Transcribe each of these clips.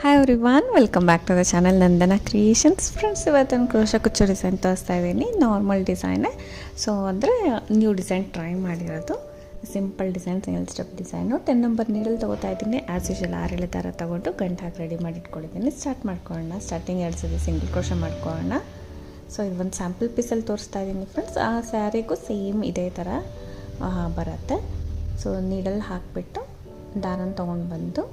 Hi everyone, welcome back to the channel Nandana creations. Friends, ಇವತ್ತೊಂದು crochet ಕುಚ್ಚು design ತೋರಿಸ್ತಾ ಇದ್ದೀನಿ. ನಾರ್ಮಲ್ ಡಿಸೈನೇ, ಸೊ ಅಂದರೆ ನ್ಯೂ ಡಿಸೈನ್ ಟ್ರೈ ಮಾಡಿರೋದು. Simple design, single step design. 10 number ನೀಡಲ್ಲಿ ತೊಗೋತಾ ಇದ್ದೀನಿ. ಆ್ಯಸ್ ಯೂಶುವಲ್ 6 ದಾರ ತೊಗೊಂಡು ಗಂಟು ಹಾಕಿ ರೆಡಿ ಮಾಡಿ ಇಟ್ಕೊಂಡಿದ್ದೀನಿ. ಸ್ಟಾರ್ಟ್ ಮಾಡ್ಕೊಳ್ಳೋಣ. ಸ್ಟಾರ್ಟಿಂಗ್ 2 ಸತಿ ಸಿಂಗಲ್ ಕ್ರೋಶಾ ಮಾಡ್ಕೊಳ್ಳೋಣ. ಸೊ ಇದು ಒಂದು ಸ್ಯಾಂಪಲ್ ಪೀಸಲ್ಲಿ ತೋರಿಸ್ತಾ ಇದ್ದೀನಿ ಫ್ರೆಂಡ್ಸ್. ಆ ಸ್ಯಾರಿಗೂ ಸೇಮ್ ಇದೇ ಥರ ಬರುತ್ತೆ. ಸೊ ನೀಡಲ್ಲಿ ಹಾಕಿಬಿಟ್ಟು ದಾರನ ತೊಗೊಂಡು ಬಂದು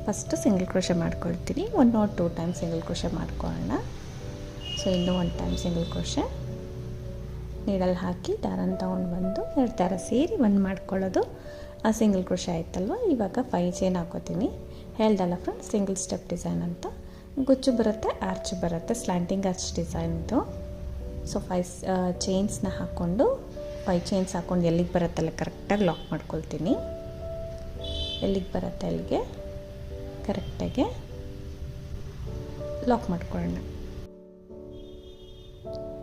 ಫಸ್ಟು ಸಿಂಗಲ್ ಕ್ರೋಶೆ ಮಾಡ್ಕೊಳ್ತೀನಿ. 1 or 2 ಟೈಮ್ ಸಿಂಗಲ್ ಕ್ರೋಶೆ ಮಾಡ್ಕೊಳ್ಳೋಣ. ಸೊ ಇನ್ನೂ 1 ಟೈಮ್ ಸಿಂಗಲ್ ಕ್ರೋಶೆ ನೀಡಲ್ಲಿ ಹಾಕಿ ದಾರನ ತೊಗೊಂಡು ಬಂದು 2 ದಾರ ಸೇರಿ 1 ಮಾಡ್ಕೊಳ್ಳೋದು. ಆ ಸಿಂಗಲ್ ಕ್ರೋಶೆ ಆಯ್ತಲ್ವ. ಇವಾಗ 5 ಚೈನ್ ಹಾಕೋತೀನಿ. ಹೇಳ್ದಲ್ಲ ಫ್ರೆಂಡ್ಸ್, ಸಿಂಗಲ್ ಸ್ಟೆಪ್ ಡಿಸೈನ್ ಅಂತ. ಗುಚ್ಚು ಬರುತ್ತೆ, ಆರ್ಚ್ ಬರುತ್ತೆ, ಸ್ಲ್ಯಾಂಟಿಂಗ್ ಆರ್ಚ್ ಡಿಸೈನ್ ಇದು. ಸೊ 5 ಚೈನ್ಸ್ನ ಹಾಕ್ಕೊಂಡು 5 ಚೈನ್ಸ್ ಹಾಕ್ಕೊಂಡು ಎಲ್ಲಿಗೆ ಬರುತ್ತಲ್ಲ ಕರೆಕ್ಟಾಗಿ ಲಾಕ್ ಮಾಡ್ಕೊಳ್ತೀನಿ. ಎಲ್ಲಿಗೆ ಬರುತ್ತೆ ಅಲ್ಲಿಗೆ ಕರೆಕ್ಟಾಗಿ ಲಾಕ್ ಮಾಡ್ಕೊಳ್ಳೋಣ.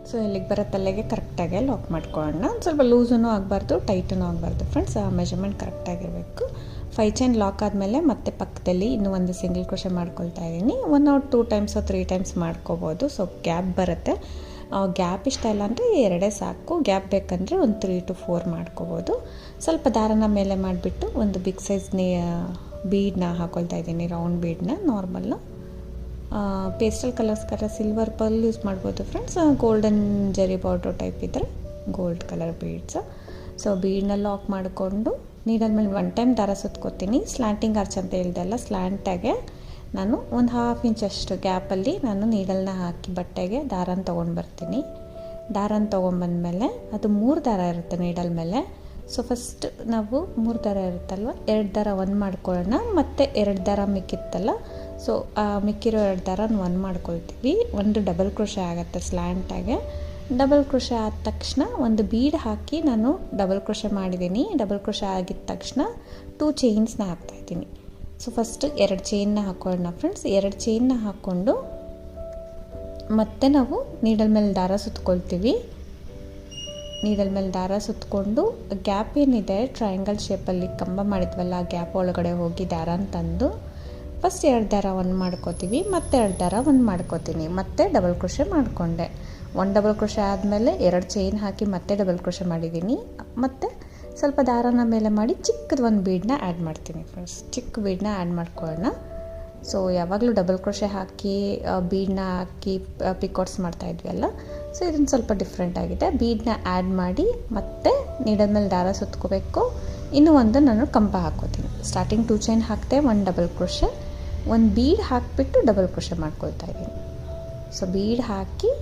ಸೊ ಎಲ್ಲಿಗೆ ಬರುತ್ತಲ್ಲಿಗೆ ಕರೆಕ್ಟಾಗಿ ಲಾಕ್ ಮಾಡ್ಕೊಳ್ಳೋಣ. ಸ್ವಲ್ಪ ಲೂಸೂ ಆಗಬಾರ್ದು, ಟೈಟೂ ಆಗಬಾರ್ದು ಫ್ರೆಂಡ್ಸ್. ಆ ಮೆಜರ್ಮೆಂಟ್ ಕರೆಕ್ಟಾಗಿರಬೇಕು. 5 ಚೈನ್ ಲಾಕ್ ಆದಮೇಲೆ ಮತ್ತೆ ಪಕ್ಕದಲ್ಲಿ ಇನ್ನೂ ಒಂದು ಸಿಂಗಲ್ ಕ್ರೋಶೆ ಮಾಡ್ಕೊಳ್ತಾ ಇದ್ದೀನಿ. 1 or 2 ಟೈಮ್ಸ್ 3 ಟೈಮ್ಸ್ ಮಾಡ್ಕೋಬೋದು. ಸೊ ಗ್ಯಾಪ್ ಬರುತ್ತೆ. ಗ್ಯಾಪ್ ಇಷ್ಟ ಇಲ್ಲ ಅಂದರೆ 2 ಸಾಕು. ಗ್ಯಾಪ್ ಬೇಕಂದರೆ ಒಂದು 3 to 4 ಮಾಡ್ಕೋಬೋದು. ಸ್ವಲ್ಪ ದಾರನ ಮೇಲೆ ಮಾಡಿಬಿಟ್ಟು ಒಂದು ಬಿಗ್ ಸೈಜ್ ಬೀಡನ್ನ ಹಾಕ್ಕೊಳ್ತಾ ಇದ್ದೀನಿ. ರೌಂಡ್ ಬೀಡನ್ನ ನಾರ್ಮಲ್ಲು ಪೇಸ್ಟಲ್ ಕಲರ್ಸ್ಗಾರ ಸಿಲ್ವರ್ ಪರ್ಲ್ ಯೂಸ್ ಮಾಡ್ಬೋದು friends. Golden zari border type ಇದ್ದರೆ ಗೋಲ್ಡ್ ಕಲರ್ ಬೀಡ್ಸ್. ಸೊ ಬೀಡನ್ನ ಲಾಕ್ ಮಾಡಿಕೊಂಡು ನೀಡಲ್ ಮೇಲೆ 1 ಟೈಮ್ ದಾರ ಸುತ್ಕೋತೀನಿ. ಸ್ಲ್ಯಾಂಟಿಂಗ್ ಆರ್ಚ್ ಅಂತ ಹೇಳ್ದಲ್ಲ, ಸ್ಲ್ಯಾಂಟಾಗೆ ನಾನು ಒಂದು 1/2 ಇಂಚಷ್ಟು ಗ್ಯಾಪಲ್ಲಿ ನಾನು ನೀಡಲ್ನ ಹಾಕಿ ಬಟ್ಟೆಗೆ ದಾರನ ತೊಗೊಂಡು ಬರ್ತೀನಿ. ದಾರನ ತೊಗೊಂಬಂದಮೇಲೆ ಅದು 3 ದಾರ ಇರುತ್ತೆ ನೀಡಲ್ ಮೇಲೆ. ಸೊ ಫಸ್ಟ್ ನಾವು 3 ದಾರ ಇರುತ್ತಲ್ವ, 2 ದಾರ 1 ಮಾಡ್ಕೊಳ್ಳೋಣ. ಮತ್ತು 2 ದಾರ ಮಿಕ್ಕಿತ್ತಲ್ಲ, ಸೊ ಆ ಮಿಕ್ಕಿರೋ 2 ದಾರನ 1 ಮಾಡ್ಕೊಳ್ತೀವಿ. ಒಂದು ಡಬಲ್ ಕ್ರೋಶೆ ಆಗುತ್ತೆ ಸ್ಲ್ಯಾಂಟಾಗೆ. ಡಬಲ್ ಕ್ರೋಶೆ ಆದ ತಕ್ಷಣ ಒಂದು ಬೀಡ್ ಹಾಕಿ ನಾನು ಡಬಲ್ ಕ್ರೋಶೆ ಮಾಡಿದ್ದೀನಿ. ಡಬಲ್ ಕ್ರೋಶೆ ಆಗಿದ ತಕ್ಷಣ 2 ಚೈನ್ಸ್ನ ಹಾಕ್ತಾಯಿದ್ದೀನಿ. ಸೊ ಫಸ್ಟ್ 2 ಚೈನ್ನ ಹಾಕೊಳ್ಳೋಣ ಫ್ರೆಂಡ್ಸ್. 2 ಚೈನ್ನ ಹಾಕ್ಕೊಂಡು ಮತ್ತೆ ನಾವು ನೀಡಲ್ ಮೇಲೆ ದಾರ ಸುತ್ಕೊಳ್ತೀವಿ. ನೀಡಲ್ ಮೇಲೆ ದಾರ ಸುತ್ತಕೊಂಡು ಗ್ಯಾಪ್ ಏನಿದೆ ಟ್ರಯಾಂಗಲ್ ಶೇಪಲ್ಲಿ ಕಂಬ ಮಾಡಿದ್ವಲ್ಲ, ಆ ಗ್ಯಾಪ್ ಒಳಗಡೆ ಹೋಗಿ ದಾರನ ತಂದು ಫಸ್ಟ್ 2 ದಾರ 1 ಮಾಡ್ಕೋತೀವಿ. ಮತ್ತೆ 2 ದಾರ 1 ಮಾಡ್ಕೋತೀನಿ. ಮತ್ತೆ ಡಬಲ್ ಕ್ರೋಶೆ ಮಾಡಿಕೊಂಡೆ. 1 ಡಬಲ್ ಕ್ರೋಶೆ ಆದಮೇಲೆ 2 ಚೈನ್ ಹಾಕಿ ಮತ್ತೆ ಡಬಲ್ ಕ್ರೋಶೆ ಮಾಡಿದ್ದೀನಿ. ಮತ್ತು ಸ್ವಲ್ಪ ದಾರನ ಮೇಲೆ ಮಾಡಿ ಚಿಕ್ಕದು ಒಂದು ಬೀಡನ್ನ ಆ್ಯಡ್ ಮಾಡ್ತೀನಿ ಫ್ರೆಂಡ್ಸ್. ಚಿಕ್ಕ ಬೀಡನ್ನ ಆ್ಯಡ್ ಮಾಡ್ಕೊಳ್ಳೋಣ. ಸೊ ಯಾವಾಗಲೂ ಡಬಲ್ ಕ್ರೋಶೆ ಹಾಕಿ ಬೀಡನ್ನ ಹಾಕಿ ಪಿಕಾಟ್ಸ್ ಮಾಡ್ತಾಯಿದ್ವಿ ಅಲ್ಲ, ಸೊ ಇದನ್ನು ಸ್ವಲ್ಪ ಡಿಫ್ರೆಂಟ್ ಆಗಿದೆ. ಬೀಡನ್ನ ಆ್ಯಡ್ ಮಾಡಿ ಮತ್ತೆ ನೀಡಲ್ ಮೇಲೆ ದಾರ ಸುತ್ಕೋಬೇಕು. ಇನ್ನೂ ಒಂದು ನಾನು ಕಂಬ ಹಾಕ್ಕೋತೀನಿ. ಸ್ಟಾರ್ಟಿಂಗ್ 2 ಚೈನ್ ಹಾಕಿದೆ, 1 ಡಬಲ್ ಕ್ರೋಶೆ, 1 ಬೀಡ್ ಹಾಕಿಬಿಟ್ಟು ಡಬಲ್ ಕ್ರೋಶೆ ಮಾಡ್ಕೊಳ್ತಾ ಇದ್ದೀನಿ. ಸೊ ಬೀಡ್ ಹಾಕಿ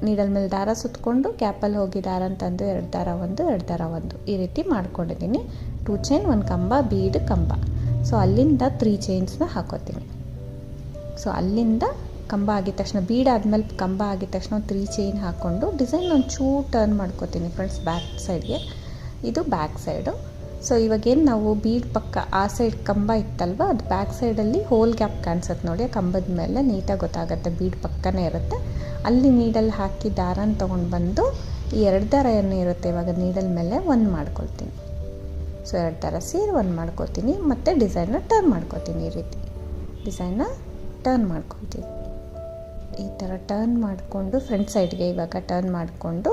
ನೀಡಲ್ ಮೇಲೆ ದಾರ ಸುತ್ತಕೊಂಡು ಗ್ಯಾಪಲ್ಲಿ ಹೋಗಿ ದಾರನ ತಂದು 2 ದಾರ 1 2 ದಾರ 1 ಈ ರೀತಿ ಮಾಡ್ಕೊಂಡಿದ್ದೀನಿ. 2 ಚೈನ್ 1 ಕಂಬ, ಬೀಡ್ ಕಂಬ. ಸೊ ಅಲ್ಲಿಂದ 3 ಚೈನ್ಸ್ನ ಹಾಕೋತೀನಿ. ಸೊ ಅಲ್ಲಿಂದ ಕಂಬ ಆಗಿದ ತಕ್ಷಣ, ಬೀಡ್ ಆದಮೇಲೆ ಕಂಬ ಆಗಿದ ತಕ್ಷಣ 3 ಚೈನ್ ಹಾಕ್ಕೊಂಡು ಡಿಸೈನ್ ಒಂಚೂರು ಟರ್ನ್ ಮಾಡ್ಕೋತೀನಿ ಫ್ರೆಂಡ್ಸ್ ಬ್ಯಾಕ್ ಸೈಡ್ಗೆ. ಇದು ಬ್ಯಾಕ್ ಸೈಡು. ಸೊ ಇವಾಗೇನು ನಾವು ಬೀಡ್ ಪಕ್ಕ ಆ ಸೈಡ್ ಕಂಬ ಇತ್ತಲ್ವ, ಅದು ಬ್ಯಾಕ್ ಸೈಡಲ್ಲಿ ಹೋಲ್ ಗ್ಯಾಪ್ ಕಾಣಿಸುತ್ತೆ ನೋಡಿ. ಆ ಕಂಬದ ಮೇಲೆ ನೀಟಾಗಿ ಗೊತ್ತಾಗುತ್ತೆ, ಬೀಡ್ ಪಕ್ಕನೇ ಇರುತ್ತೆ. ಅಲ್ಲಿ ನೀಡಲ್ಲಿ ಹಾಕಿ ದಾರನ ತೊಗೊಂಡು ಬಂದು ಈ 2 ದಾರ ಏನು ಇರುತ್ತೆ ಇವಾಗ ನೀಡಲ್ ಮೇಲೆ 1 ಮಾಡ್ಕೊಳ್ತೀನಿ. ಸೊ 2 ದಾರ ಸೇರಿ 1 ಮಾಡ್ಕೊತೀನಿ. ಮತ್ತು ಡಿಸೈನ್ನ ಟರ್ನ್ ಮಾಡ್ಕೊತೀನಿ. ಈ ರೀತಿ ಡಿಸೈನ್ನ ಟರ್ನ್ ಮಾಡ್ಕೊಳ್ತೀನಿ. ಈ ಥರ ಟರ್ನ್ ಮಾಡಿಕೊಂಡು ಫ್ರಂಟ್ ಸೈಡ್ಗೆ ಇವಾಗ ಟರ್ನ್ ಮಾಡಿಕೊಂಡು,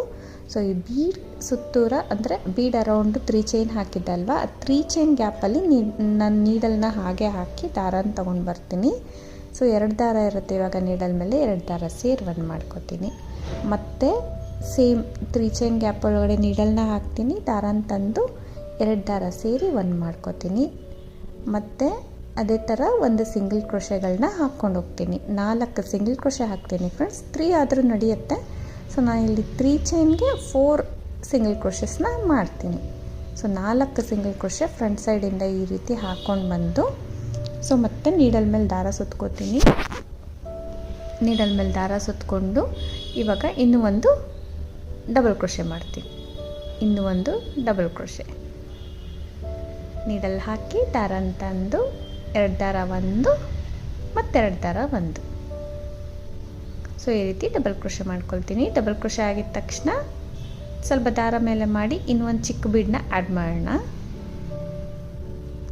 ಸೊ ಈ ಬೀಡ್ ಸುತ್ತೂರ ಅಂದರೆ ಬೀಡ್ ಅರೌಂಡು 3 ಚೈನ್ ಹಾಕಿದ್ದಲ್ವ, ಆ 3 ಚೈನ್ ಗ್ಯಾಪಲ್ಲಿ ನಾನು ನೀಡಲ್ನ ಹಾಗೆ ಹಾಕಿ ದಾರನ ತೊಗೊಂಡು ಬರ್ತೀನಿ. ಸೊ 2 ದಾರ ಇರುತ್ತೆ ಇವಾಗ ನೀಡಲ್ ಮೇಲೆ, 2 ದಾರ ಸೇರಿ 1 ಮಾಡ್ಕೊತೀನಿ. ಮತ್ತು ಸೇಮ್ 3 ಚೈನ್ ಗ್ಯಾಪ್ ಒಳಗಡೆ ನೀಡಲ್ನ ಹಾಕ್ತೀನಿ. ದಾರನ ತಂದು 2 ದಾರ ಸೇರಿ 1 ಮಾಡ್ಕೊತೀನಿ. ಮತ್ತು ಅದೇ ಥರ ಒಂದು ಸಿಂಗಲ್ ಕ್ರೋಶೆಗಳನ್ನ ಹಾಕ್ಕೊಂಡು ಹೋಗ್ತೀನಿ. 4 ಸಿಂಗಲ್ ಕ್ರೋಶೆ ಹಾಕ್ತೀನಿ ಫ್ರೆಂಡ್ಸ್. 3 ಆದರೂ ನಡೆಯುತ್ತೆ. ಸೊ ನಾನು ಇಲ್ಲಿ 3 ಚೈನ್ಗೆ 4 ಸಿಂಗಲ್ ಕ್ರೋಶಸ್ನ ಮಾಡ್ತೀನಿ. ಸೊ 4 ಸಿಂಗಲ್ ಕ್ರೋಶೆ ಫ್ರಂಟ್ ಸೈಡಿಂದ ಈ ರೀತಿ ಹಾಕ್ಕೊಂಡು ಬಂದು, ಸೊ ಮತ್ತೆ ನೀಡಲ್ ಮೇಲೆ ದಾರ ಸುತ್ಕೋತೀನಿ. ನೀಡಲ್ ಮೇಲೆ ದಾರ ಸುತ್ಕೊಂಡು ಇವಾಗ ಇನ್ನೂ ಒಂದು ಡಬಲ್ ಕ್ರೋಶೆ ಮಾಡ್ತೀನಿ. ಇನ್ನೂ ಒಂದು ಡಬಲ್ ಕ್ರೋಶೆ ನೀಡಲ್ ಹಾಕಿ ದಾರನ ತಂದು 2 ದಾರ 1 ಮತ್ತು 2 ದಾರ 1. ಸೊ ಈ ರೀತಿ ಡಬಲ್ ಕ್ರೋಶೆ ಮಾಡ್ಕೊಳ್ತೀನಿ. ಡಬಲ್ ಕ್ರೋಶೆ ಆಗಿದ ತಕ್ಷಣ ಸ್ವಲ್ಪ ದಾರ ಮೇಲೆ ಮಾಡಿ ಇನ್ನೊಂದು ಚಿಕ್ಕ ಬೀಡನ್ನ ಆ್ಯಡ್ ಮಾಡೋಣ.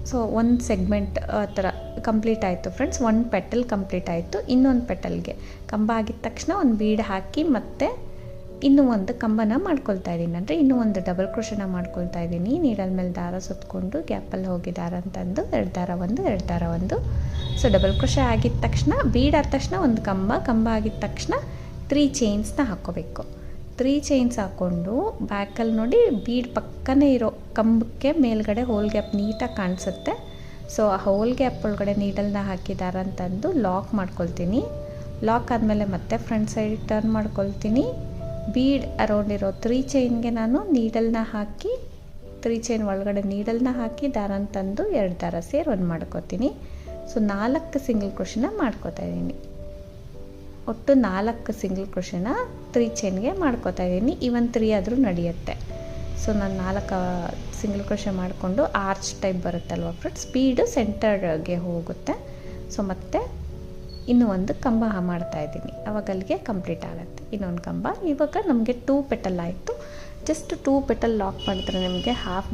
ಸೊ ಒಂದು ಸೆಗ್ಮೆಂಟ್ ಆ ಥರ ಕಂಪ್ಲೀಟ್ ಆಯಿತು ಫ್ರೆಂಡ್ಸ್. ಒಂದು ಪೆಟಲ್ ಕಂಪ್ಲೀಟ್ ಆಯಿತು. ಇನ್ನೊಂದು ಪೆಟಲ್ಗೆ ಕಂಬ ಆಗಿದ ತಕ್ಷಣ ಒಂದು ಬೀಡ್ ಹಾಕಿ ಮತ್ತೆ ಇನ್ನೂ ಒಂದು ಕಂಬನ ಮಾಡ್ಕೊಳ್ತಾ ಇದ್ದೀನಿ, ಅಂದರೆ ಇನ್ನೂ ಒಂದು ಡಬಲ್ ಕ್ರೋಶನ ಮಾಡ್ಕೊಳ್ತಾ ಇದ್ದೀನಿ. ನೀಡಲ್ ಮೇಲೆ ದಾರ ಸುತ್ತಕೊಂಡು ಗ್ಯಾಪಲ್ಲಿ ಹೋಗಿ ದಾರ ಅಂತಂದು 2 ದಾರ 1 2 ದಾರ 1. ಸೊ ಡಬಲ್ ಕ್ರೋಶ ಆಗಿದ ತಕ್ಷಣ ಬೀಡ್ ಆದ ತಕ್ಷಣ ಒಂದು ಕಂಬ ಆಗಿದ ತಕ್ಷಣ 3 ಚೈನ್ಸ್ನ ಹಾಕ್ಕೋಬೇಕು. 3 ಚೈನ್ಸ್ ಹಾಕ್ಕೊಂಡು ಬ್ಯಾಕಲ್ಲಿ ನೋಡಿ ಬೀಡ್ ಪಕ್ಕನೇ ಇರೋ ಕಂಬಕ್ಕೆ ಮೇಲ್ಗಡೆ ಹೋಲ್ ಗ್ಯಾಪ್ ನೀಟಾಗಿ ಕಾಣಿಸುತ್ತೆ. ಸೊ ಆ ಹೋಲ್ ಗ್ಯಾಪ್ ಒಳಗಡೆ ನೀಡಲ್ನ ಹಾಕಿದಾರ ಅಂತಂದು ಲಾಕ್ ಮಾಡ್ಕೊಳ್ತೀನಿ. ಲಾಕ್ ಆದಮೇಲೆ ಮತ್ತೆ ಫ್ರಂಟ್ ಸೈಡ್ ಟರ್ನ್ ಮಾಡ್ಕೊಳ್ತೀನಿ. ಬೀಡ್ ಅರೌಂಡ್ ಇರೋ 3 ಚೈನ್ಗೆ ನಾನು ನೀಡಲ್ನ ಹಾಕಿ 3 ಚೈನ್ ಒಳಗಡೆ ನೀಡಲ್ನ ಹಾಕಿ ದಾರ ಅಂತಂದು 2 ದಾರ ಸೇರಿ 1 ಮಾಡ್ಕೋತೀನಿ. ಸೊ 4 ಸಿಂಗಲ್ ಕ್ರೋಶನ ಮಾಡ್ಕೋತಾ ಇದ್ದೀನಿ. ಒಟ್ಟು 4 ಸಿಂಗಲ್ ಕ್ರೋಶನ 3 ಚೈನ್ಗೆ ಮಾಡ್ಕೋತಾ ಇದ್ದೀನಿ. ಇವನ್ 3 ಆದರೂ ನಡೆಯುತ್ತೆ. ಸೊ ನಾನು 4 ಸಿಂಗಲ್ ಕ್ರೋಶ ಮಾಡಿಕೊಂಡು ಆರ್ಚ್ ಟೈಪ್ ಬರುತ್ತಲ್ವ ಫ್ರೆಂಡ್ಸ್, ಸ್ಪೀಡು ಸೆಂಟರ್ಗೆ ಹೋಗುತ್ತೆ. ಸೊ ಮತ್ತೆ ಇನ್ನೂ ಒಂದು ಕಂಬ ಮಾಡ್ತಾಯಿದ್ದೀನಿ, ಅವಾಗ ಅಲ್ಲಿಗೆ ಕಂಪ್ಲೀಟ್ ಆಗುತ್ತೆ. ಇನ್ನೊಂದು ಕಂಬ. ಇವಾಗ ನಮಗೆ 2 ಪೆಟಲ್ ಆಯಿತು. ಜಸ್ಟ್ 2 ಪೆಟಲ್ ಲಾಕ್ ಮಾಡಿದ್ರೆ ನಿಮಗೆ ಹಾಫ್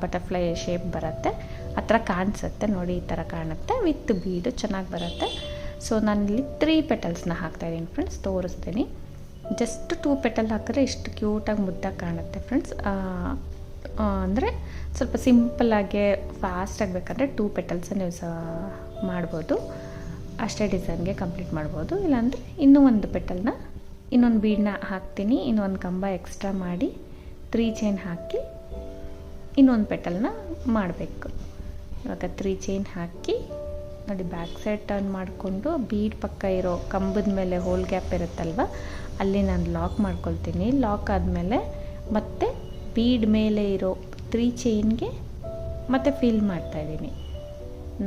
ಬಟರ್ಫ್ಲೈ ಶೇಪ್ ಬರುತ್ತೆ. ಆ ಥರ ಕಾಣಿಸುತ್ತೆ ನೋಡಿ, ಈ ಥರ ಕಾಣುತ್ತೆ. ವಿತ್ ಬೀಡು ಚೆನ್ನಾಗಿ ಬರುತ್ತೆ. ಸೊ ನಾನಿಲ್ಲಿ 3 ಪೆಟಲ್ಸ್ನ ಹಾಕ್ತಾಯಿದ್ದೀನಿ ಫ್ರೆಂಡ್ಸ್, ತೋರಿಸ್ತೀನಿ. ಜಸ್ಟ್ 2 ಪೆಟಲ್ ಹಾಕಿದ್ರೆ ಇಷ್ಟು ಕ್ಯೂಟಾಗಿ ಮುದ್ದಾಗಿ ಕಾಣುತ್ತೆ ಫ್ರೆಂಡ್ಸ್. ಅಂದರೆ ಸ್ವಲ್ಪ ಸಿಂಪಲ್ಲಾಗಿ ಫಾಸ್ಟಾಗಿ ಬೇಕಂದರೆ 2 ಪೆಟಲ್ಸನ್ನು ಯೂಸ್ ಮಾಡ್ಬೋದು. ಅಷ್ಟೇ ಡಿಸೈನ್ಗೆ ಕಂಪ್ಲೀಟ್ ಮಾಡ್ಬೋದು. ಇಲ್ಲಾಂದರೆ ಇನ್ನೂ ಒಂದು ಪೆಟಲ್ನ ಇನ್ನೊಂದು ಬೀಡನ್ನ ಹಾಕ್ತೀನಿ. ಇನ್ನೊಂದು ಕಂಬ ಎಕ್ಸ್ಟ್ರಾ ಮಾಡಿ 3 ಚೈನ್ ಹಾಕಿ ಇನ್ನೊಂದು ಪೆಟಲ್ನ ಮಾಡಬೇಕು. ಇವಾಗ 3 ಚೈನ್ ಹಾಕಿ ನೋಡಿ ಬ್ಯಾಕ್ ಸೈಡ್ ಟರ್ನ್ ಮಾಡಿಕೊಂಡು ಬೀಡ್ ಪಕ್ಕ ಇರೋ ಕಂಬದ ಮೇಲೆ ಹೋಲ್ ಗ್ಯಾಪ್ ಇರುತ್ತಲ್ವ, ಅಲ್ಲಿ ನಾನು ಲಾಕ್ ಮಾಡ್ಕೊಳ್ತೀನಿ. ಲಾಕ್ ಆದಮೇಲೆ ಮತ್ತೆ ಬೀಡ್ ಮೇಲೆ ಇರೋ 3 ಚೈನ್ಗೆ ಮತ್ತೆ ಫಿಲ್ ಮಾಡ್ತಾಯಿದ್ದೀನಿ.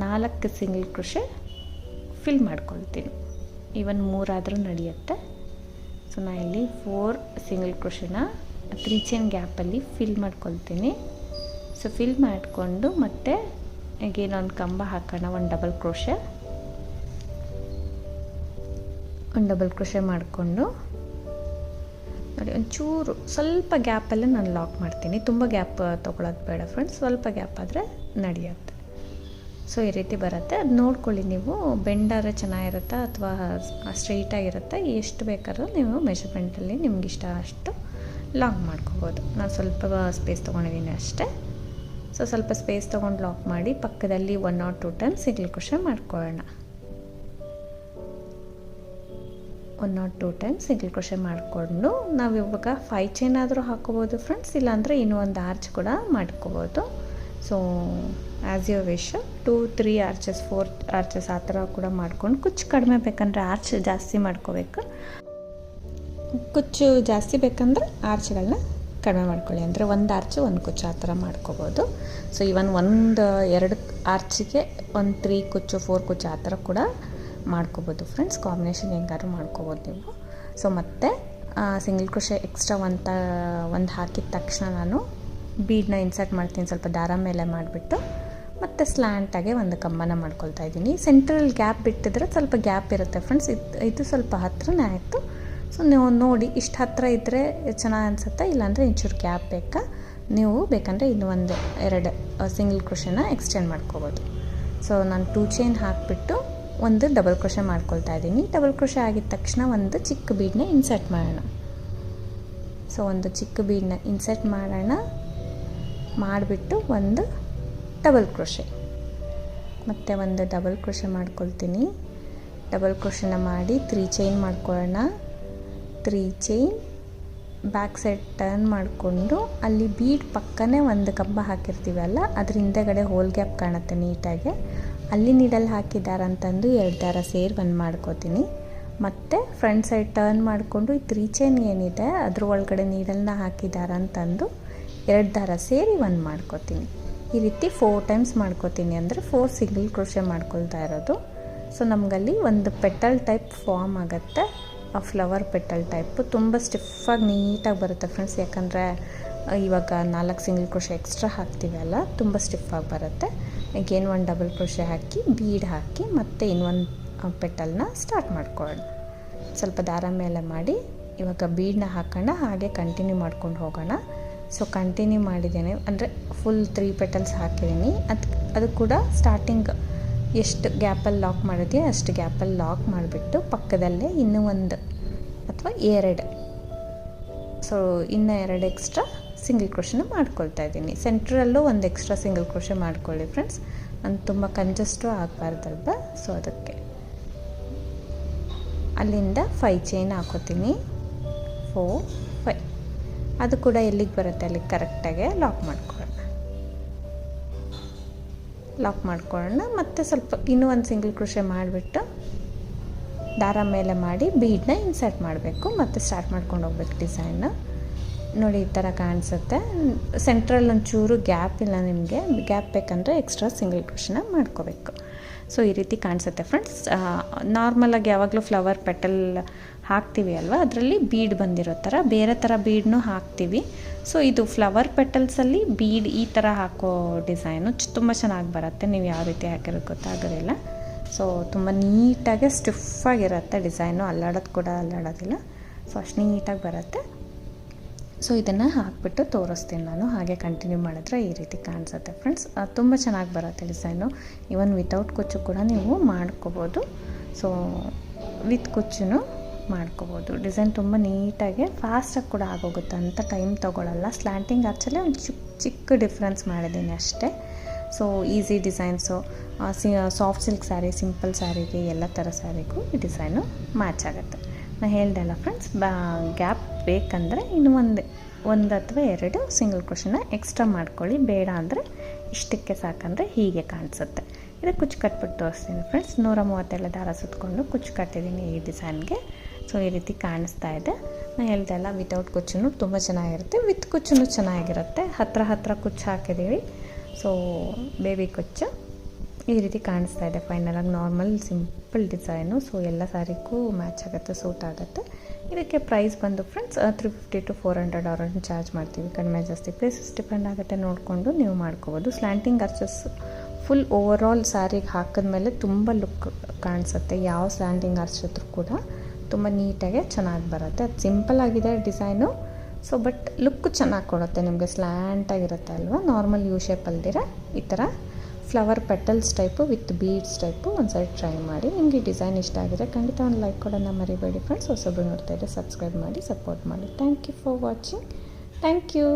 4 ಸಿಂಗಲ್ ಕ್ರೋಶೆ ಫಿಲ್ ಮಾಡ್ಕೊಳ್ತೀನಿ. ಇವನ್ 3 ಆದರೂ ನಡೆಯುತ್ತೆ. ಸೊ ನಾನು ಇಲ್ಲಿ 4 ಸಿಂಗಲ್ ಕ್ರೋಶನ 3 ಚೈನ್ ಗ್ಯಾಪಲ್ಲಿ ಫಿಲ್ ಮಾಡ್ಕೊಳ್ತೀನಿ. ಸೊ ಫಿಲ್ ಮಾಡಿಕೊಂಡು ಮತ್ತೆ again ಒಂದು ಕಂಬ ಹಾಕೋಣ. ಒಂದು ಡಬಲ್ ಕ್ರೋಶೆ ಮಾಡಿಕೊಂಡು ನೋಡಿ ಒಂಚೂರು ಸ್ವಲ್ಪ ಗ್ಯಾಪಲ್ಲೇ ನಾನು ಲಾಕ್ ಮಾಡ್ತೀನಿ. ತುಂಬ ಗ್ಯಾಪ್ ತೊಗೊಳೋದು ಬೇಡ ಫ್ರೆಂಡ್ಸ್, ಸ್ವಲ್ಪ ಗ್ಯಾಪ್ ಆದರೆ ನಡೆಯುತ್ತೆ. ಸೊ ಈ ರೀತಿ ಬರುತ್ತೆ. ಅದು ನೋಡ್ಕೊಳ್ಳಿ ನೀವು, ಬೆಂಡಾದ್ರೆ ಚೆನ್ನಾಗಿರುತ್ತಾ ಅಥವಾ ಸ್ಟ್ರೈಟಾಗಿರುತ್ತೆ, ಎಷ್ಟು ಬೇಕಾದ್ರೂ ನೀವು ಮೆಷರ್ಮೆಂಟಲ್ಲಿ ನಿಮ್ಗೆ ಇಷ್ಟ ಅಷ್ಟು ಲಾಕ್ ಮಾಡ್ಕೋಬೋದು. ನಾನು ಸ್ವಲ್ಪ ಸ್ಪೇಸ್ ತೊಗೊಂಡಿದ್ದೀನಿ ಅಷ್ಟೇ. ಸೊ ಸ್ವಲ್ಪ ಸ್ಪೇಸ್ ತೊಗೊಂಡು ಲಾಕ್ ಮಾಡಿ ಪಕ್ಕದಲ್ಲಿ 1 or 2 ಟೈಮ್ ಸಿಂಗಲ್ ಕ್ರೋಶೆ ಮಾಡ್ಕೊಳ್ಳೋಣ. 1 or 2 ಟೈಮ್ ಸಿಂಗಲ್ ಕ್ರೋಶೆ ಮಾಡಿಕೊಂಡು ನಾವು ಇವಾಗ 5 ಚೈನ್ ಆದರೂ ಹಾಕೋಬೋದು ಫ್ರೆಂಡ್ಸ್, ಇಲ್ಲಾಂದರೆ ಇನ್ನೂ ಒಂದು ಆರ್ಚ್ ಕೂಡ ಮಾಡ್ಕೋಬೋದು. So as you wish. 2, 3 arches 4 arches ಆ ಥರ ಕೂಡ ಮಾಡ್ಕೊಂಡು, ಕುಚ್ಚು ಕಡಿಮೆ ಬೇಕಂದರೆ ಆರ್ಚ್ ಜಾಸ್ತಿ ಮಾಡ್ಕೋಬೇಕು. ಕುಚ್ಚು ಜಾಸ್ತಿ ಬೇಕಂದ್ರೆ ಆರ್ಚ್ಗಳನ್ನ ಕಡಿಮೆ ಮಾಡ್ಕೊಳ್ಳಿ. ಅಂದರೆ 1 ಆರ್ಚ್ 1 ಕುಚ್ಚು ಆ ಥರ ಮಾಡ್ಕೋಬೋದು. ಸೊ ಇವನ್ 1-2 ಆರ್ಚಿಗೆ 1 3 ಕುಚ್ಚು 4 ಕುಚ್ಚು ಆ ಥರ ಕೂಡ ಮಾಡ್ಕೋಬೋದು ಫ್ರೆಂಡ್ಸ್. ಕಾಂಬಿನೇಷನ್ ಹೆಂಗಾದ್ರೂ ಮಾಡ್ಕೋಬೋದು ನೀವು. ಸೊ ಮತ್ತೆ ಸಿಂಗಲ್ ಕ್ರೋಶೆ ಎಕ್ಸ್ಟ್ರಾ ಒಂದು ಹಾಕಿದ ತಕ್ಷಣ ನಾನು ಬೀಡನ್ನ ಇನ್ಸರ್ಟ್ ಮಾಡ್ತೀನಿ, ಸ್ವಲ್ಪ ದಾರ ಮೇಲೆ ಮಾಡಿಬಿಟ್ಟು ಮತ್ತು ಸ್ಲ್ಯಾಂಟಾಗೆ ಒಂದು ಕಂಬನ ಮಾಡ್ಕೊಳ್ತಾ ಇದ್ದೀನಿ. ಸೆಂಟ್ರಲ್ಲಿ ಗ್ಯಾಪ್ ಬಿಟ್ಟಿದ್ರೆ ಸ್ವಲ್ಪ ಗ್ಯಾಪ್ ಇರುತ್ತೆ ಫ್ರೆಂಡ್ಸ್. ಇದು ಸ್ವಲ್ಪ ಹತ್ರನೇ ಆಯಿತು. ಸೊ ನೀವು ನೋಡಿ ಇಷ್ಟು ಹತ್ತಿರ ಇದ್ದರೆ ಚೆನ್ನಾಗಿ ಅನಿಸುತ್ತೆ, ಇಲ್ಲಾಂದರೆ ಇಂಚೂರು ಗ್ಯಾಪ್ ಬೇಕಾ, ನೀವು ಬೇಕಂದರೆ ಇನ್ನೂ 1-2 ಸಿಂಗಲ್ ಕ್ರೋಶೆನ ಎಕ್ಸ್ಟೆಂಡ್ ಮಾಡ್ಕೋಬೋದು. ಸೊ ನಾನು 2 ಚೈನ್ ಹಾಕಿಬಿಟ್ಟು ಒಂದು ಡಬಲ್ ಕ್ರೋಶೆ ಮಾಡ್ಕೊಳ್ತಾ ಇದ್ದೀನಿ. ಡಬಲ್ ಕ್ರೋಶೆ ಆಗಿದ ತಕ್ಷಣ ಒಂದು ಚಿಕ್ಕ ಬೀಡನ್ನ ಇನ್ಸರ್ಟ್ ಮಾಡೋಣ. ಸೊ ಒಂದು ಚಿಕ್ಕ ಬೀಡನ್ನ ಇನ್ಸರ್ಟ್ ಮಾಡೋಣ, ಮಾಡಿಬಿಟ್ಟು ಒಂದು ಡಬಲ್ ಕ್ರೋಶೆ, ಮತ್ತು ಒಂದು ಡಬಲ್ ಕ್ರೋಶೆ ಮಾಡ್ಕೊಳ್ತೀನಿ. ಡಬಲ್ ಕ್ರೋಶೆನ ಮಾಡಿ 3 ಚೈನ್ ಮಾಡ್ಕೊಳ್ಳೋಣ. 3 ಚೈನ್ ಬ್ಯಾಕ್ ಸೈಡ್ ಟರ್ನ್ ಮಾಡಿಕೊಂಡು ಅಲ್ಲಿ ಬೀಡ್ ಪಕ್ಕನೇ ಒಂದು ಕಂಬ ಹಾಕಿರ್ತೀವಲ್ಲ, ಅದ್ರ ಹಿಂದೆಗಡೆ ಹೋಲ್ ಗ್ಯಾಪ್ ಕಾಣುತ್ತೆ ನೀಟಾಗಿ, ಅಲ್ಲಿ ನೀಡಲ್ ಹಾಕಿದ್ದಾರೆ ಅಂತಂದು 2 ದಾರ ಸೇರಿ 1 ಮಾಡ್ಕೋತೀನಿ. ಮತ್ತು ಫ್ರಂಟ್ ಸೈಡ್ ಟರ್ನ್ ಮಾಡಿಕೊಂಡು ಈ 3 ಚೈನ್ ಏನಿದೆ ಅದ್ರ ಒಳಗಡೆ ನೀಡಲ್ನ ಹಾಕಿದ್ದಾರೆ ಅಂತಂದು 2 ದಾರ ಸೇರಿ 1 ಮಾಡ್ಕೋತೀನಿ. ಈ ರೀತಿ 4 ಟೈಮ್ಸ್ ಮಾಡ್ಕೋತೀನಿ, ಅಂದರೆ 4 ಸಿಂಗಲ್ ಕ್ರೋಶೆ ಮಾಡ್ಕೊಳ್ತಾ ಇರೋದು. ಸೊ ನಮಗಲ್ಲಿ ಒಂದು ಪೆಟಲ್ ಟೈಪ್ ಫಾರ್ಮ್ ಆಗುತ್ತೆ, ಆ ಫ್ಲವರ್ ಪೆಟಲ್ ಟೈಪು. ತುಂಬ ಸ್ಟಿಫಾಗಿ ನೀಟಾಗಿ ಬರುತ್ತೆ ಫ್ರೆಂಡ್ಸ್, ಯಾಕಂದರೆ ಇವಾಗ 4 ಸಿಂಗಲ್ ಕ್ರೋಶೆ ಎಕ್ಸ್ಟ್ರಾ ಹಾಕ್ತೀವಲ್ಲ, ತುಂಬ ಸ್ಟಿಫಾಗಿ ಬರುತ್ತೆ. again 1 ಡಬಲ್ ಕ್ರೋಶೆ ಹಾಕಿ ಬೀಡ್ ಹಾಕಿ ಮತ್ತು ಇನ್ನೊಂದು ಪೆಟಲ್ನ ಸ್ಟಾರ್ಟ್ ಮಾಡ್ಕೊಳ್ಳೋಣ. ಸ್ವಲ್ಪ ದಾರ ಮೇಲೆ ಮಾಡಿ ಇವಾಗ ಬೀಡನ್ನ ಹಾಕೋಣ, ಹಾಗೆ ಕಂಟಿನ್ಯೂ ಮಾಡ್ಕೊಂಡು ಹೋಗೋಣ. ಸೊ ಕಂಟಿನ್ಯೂ ಮಾಡಿದ್ದೇನೆ, ಅಂದರೆ ಫುಲ್ 3 ಪೆಟಲ್ಸ್ ಹಾಕಿದ್ದೀನಿ. ಅದು ಕೂಡ ಸ್ಟಾರ್ಟಿಂಗ್ ಎಷ್ಟು ಗ್ಯಾಪಲ್ಲಿ ಲಾಕ್ ಮಾಡಿದೆಯೋ ಅಷ್ಟು ಗ್ಯಾಪಲ್ಲಿ ಲಾಕ್ ಮಾಡಿಬಿಟ್ಟು ಪಕ್ಕದಲ್ಲೇ ಇನ್ನೂ 1 ಅಥವಾ 2, ಸೊ ಇನ್ನೂ 2 ಎಕ್ಸ್ಟ್ರಾ ಸಿಂಗಲ್ ಕ್ರೋಶನ ಮಾಡ್ಕೊಳ್ತಾ ಇದ್ದೀನಿ. ಸೆಂಟ್ರಲ್ಲೂ 1 ಎಕ್ಸ್ಟ್ರಾ ಸಿಂಗಲ್ ಕ್ರೋಶ ಮಾಡ್ಕೊಳ್ಳಿ ಫ್ರೆಂಡ್ಸ್, ಅದು ತುಂಬ ಕಂಜಸ್ಟು ಆಗಬಾರ್ದಲ್ವ. ಸೊ ಅದಕ್ಕೆ ಅಲ್ಲಿಂದ 5 ಚೈನ್ ಹಾಕೋತೀನಿ, 4, 5. ಅದು ಕೂಡ ಎಲ್ಲಿಗೆ ಬರುತ್ತೆ ಅಲ್ಲಿಗೆ ಕರೆಕ್ಟಾಗಿ ಲಾಕ್ ಮಾಡ್ಕೊಳ್ಳೋಣ. ಮತ್ತು ಸ್ವಲ್ಪ ಇನ್ನೂ 1 ಸಿಂಗಲ್ ಕ್ರೋಶೆ ಮಾಡಿಬಿಟ್ಟು ದಾರ ಮೇಲೆ ಮಾಡಿ ಬೀಡನ್ನ ಇನ್ಸರ್ಟ್ ಮಾಡಬೇಕು, ಮತ್ತು ಸ್ಟಾರ್ಟ್ ಮಾಡ್ಕೊಂಡು ಹೋಗ್ಬೇಕು ಡಿಸೈನ್ನ. ನೋಡಿ ಈ ಥರ ಕಾಣಿಸುತ್ತೆ. ಸೆಂಟ್ರಲ್ಲಿ ಒಂಚೂರು ಗ್ಯಾಪ್ ಇಲ್ಲ, ನಿಮಗೆ ಗ್ಯಾಪ್ ಬೇಕಂದರೆ ಎಕ್ಸ್ಟ್ರಾ ಸಿಂಗಲ್ ಕ್ರೋಶನ ಮಾಡ್ಕೋಬೇಕು. ಸೊ ಈ ರೀತಿ ಕಾಣಿಸುತ್ತೆ ಫ್ರೆಂಡ್ಸ್. ನಾರ್ಮಲಾಗಿ ಯಾವಾಗಲೂ ಫ್ಲವರ್ ಪೆಟಲ್ ಹಾಕ್ತೀವಿ ಅಲ್ವಾ, ಅದರಲ್ಲಿ ಬೀಡ್ ಬಂದಿರೋ ಥರ ಬೇರೆ ಥರ ಬೀಡನ್ನೂ ಹಾಕ್ತೀವಿ. ಸೊ ಇದು ಫ್ಲವರ್ ಪೆಟಲ್ಸಲ್ಲಿ ಬೀಡ್ ಈ ಥರ ಹಾಕೋ ಡಿಸೈನು ತುಂಬ ಚೆನ್ನಾಗಿ ಬರುತ್ತೆ. ನೀವು ಯಾವ ರೀತಿ ಹಾಕಿರೋದು ಗೊತ್ತಾಗೋದಿಲ್ಲ. ಸೊ ತುಂಬ ನೀಟಾಗಿ ಸ್ಟಿಫಾಗಿರುತ್ತೆ ಡಿಸೈನು, ಅಲ್ಲಾಡೋದಿಲ್ಲ. ಸೊ ಅಷ್ಟು ನೀಟಾಗಿ ಬರುತ್ತೆ. ಸೊ ಇದನ್ನು ಹಾಕಿಬಿಟ್ಟು ತೋರಿಸ್ತೀನಿ ನಾನು. ಹಾಗೆ ಕಂಟಿನ್ಯೂ ಮಾಡಿದ್ರೆ ಈ ರೀತಿ ಕಾಣಿಸುತ್ತೆ ಫ್ರೆಂಡ್ಸ್. ತುಂಬ ಚೆನ್ನಾಗಿ ಬರುತ್ತೆ ಡಿಸೈನು. ಇವನ್ ವಿತೌಟ್ ಕುಚ್ಚು ಕೂಡ ನೀವು ಮಾಡ್ಕೋಬೋದು. ಸೊ ವಿತ್ ಕುಚ್ಚು ಮಾಡ್ಕೋಬೋದು. ಡಿಸೈನ್ ತುಂಬ ನೀಟಾಗಿ ಫಾಸ್ಟಾಗಿ ಕೂಡ ಆಗೋಗುತ್ತೆ, ಅಂತ ಟೈಮ್ ತೊಗೊಳ್ಳಲ್ಲ. ಸ್ಲ್ಯಾಂಟಿಂಗ್ ಆ್ಯಕ್ಚುಲಿ ಒಂದು ಚಿಕ್ಕ ಡಿಫ್ರೆನ್ಸ್ ಮಾಡಿದ್ದೀನಿ ಅಷ್ಟೇ. So easy designs, soft silk sari, simple ಸ್ಯಾರಿಗೆ, ಎಲ್ಲ ಥರ ಸ್ಯಾರಿಗೂ ಈ ಡಿಸೈನು ಮ್ಯಾಚ್ ಆಗುತ್ತೆ. ನಾನು ಹೇಳ್ದಲ್ಲ ಫ್ರೆಂಡ್ಸ್, ಗ್ಯಾಪ್ ಬೇಕಂದರೆ ಇನ್ನು 1 ಅಥವಾ 2 ಸಿಂಗಲ್ ಕ್ರೋಶನ ಎಕ್ಸ್ಟ್ರಾ ಮಾಡ್ಕೊಳ್ಳಿ. ಬೇಡ ಅಂದರೆ ಇಷ್ಟಕ್ಕೆ ಸಾಕಂದರೆ ಹೀಗೆ ಕಾಣಿಸುತ್ತೆ. ಇದಕ್ಕೆ ಕುಚ್ಚು ಕಟ್ಬಿಟ್ಟು ತೋರಿಸ್ತೀನಿ ಫ್ರೆಂಡ್ಸ್. 137 ದಾರ ಸುತ್ತಕೊಂಡು ಕುಚ್ಚು ಕಟ್ಟಿದ್ದೀನಿ ಈ ಡಿಸೈನ್ಗೆ. ಸೊ ಈ ರೀತಿ ಕಾಣಿಸ್ತಾ ಇದೆ. ನಾನು ಹೇಳ್ದಲ್ಲ ವಿತೌಟ್ ಕುಚ್ಚು ತುಂಬ ಚೆನ್ನಾಗಿರುತ್ತೆ, ವಿತ್ ಕುಚ್ಚು ಚೆನ್ನಾಗಿರುತ್ತೆ. ಹತ್ರ ಕುಚ್ಚು ಹಾಕಿದ್ದೀವಿ. ಸೊ ಬೇಬಿ ಕುಚ್ಚು ಈ ರೀತಿ ಕಾಣಿಸ್ತಾ ಇದೆ. ಫೈನಲಾಗಿ ನಾರ್ಮಲ್ ಸಿಂಪಲ್ ಡಿಸೈನು. ಸೊ ಎಲ್ಲ ಸ್ಯಾರಿಗೂ ಮ್ಯಾಚ್ ಆಗುತ್ತೆ, ಸೂಟ್ ಆಗುತ್ತೆ. ಇದಕ್ಕೆ ಪ್ರೈಸ್ ಬಂದು ಫ್ರೆಂಡ್ಸ್ 350 to 400 ಅವರನ್ನು ಚಾರ್ಜ್ ಮಾಡ್ತೀವಿ. ಕಡಿಮೆ ಜಾಸ್ತಿ ಪ್ಲೇಸಸ್ ಡಿಪೆಂಡ್ ಆಗುತ್ತೆ, ನೋಡಿಕೊಂಡು ನೀವು ಮಾಡ್ಕೋಬೋದು. ಸ್ಲ್ಯಾಂಟಿಂಗ್ ಅರ್ಚಸ್ ಫುಲ್ ಓವರಾಲ್ ಸ್ಯಾರಿಗೆ ಹಾಕಿದ್ಮೇಲೆ ತುಂಬ ಲುಕ್ ಕಾಣಿಸುತ್ತೆ. ಯಾವ ಸ್ಲ್ಯಾಂಟಿಂಗ್ ಅರ್ಚಿದ್ರು ಕೂಡ ತುಂಬ ನೀಟಾಗಿ ಚೆನ್ನಾಗಿ ಬರುತ್ತೆ. ಅದು ಸಿಂಪಲ್ ಆಗಿದೆ ಡಿಸೈನು. ಸೊ ಬಟ್ ಲುಕ್ಕು ಚೆನ್ನಾಗಿ ಕೊಡುತ್ತೆ ನಿಮಗೆ. ಸ್ಲ್ಯಾಂಟಾಗಿರುತ್ತೆ ಅಲ್ವಾ, ನಾರ್ಮಲ್ ಯು ಶೇಪ್ ಅಲ್ದಿರ ಈ ಥರ flower petals type with beads type ಒಂದು ಸೈಡ್ ಟ್ರೈ ಮಾಡಿ. ನಿಮಗೆ ಈ ಡಿಸೈನ್ ಇಷ್ಟ ಆಗಿದೆ ಖಂಡಿತ ಒಂದು ಲೈಕ್ ಕೊಡೋಣ ಮರಿಬೇಡಿ ಫ್ರೆಂಡ್ಸ್. ಹೊಸಬ್ರು ನೋಡ್ತಾ ಇದ್ದರೆ ಸಬ್ಸ್ಕ್ರೈಬ್ ಮಾಡಿ, ಸಪೋರ್ಟ್ ಮಾಡಿ. Thank you for watching. Thank you.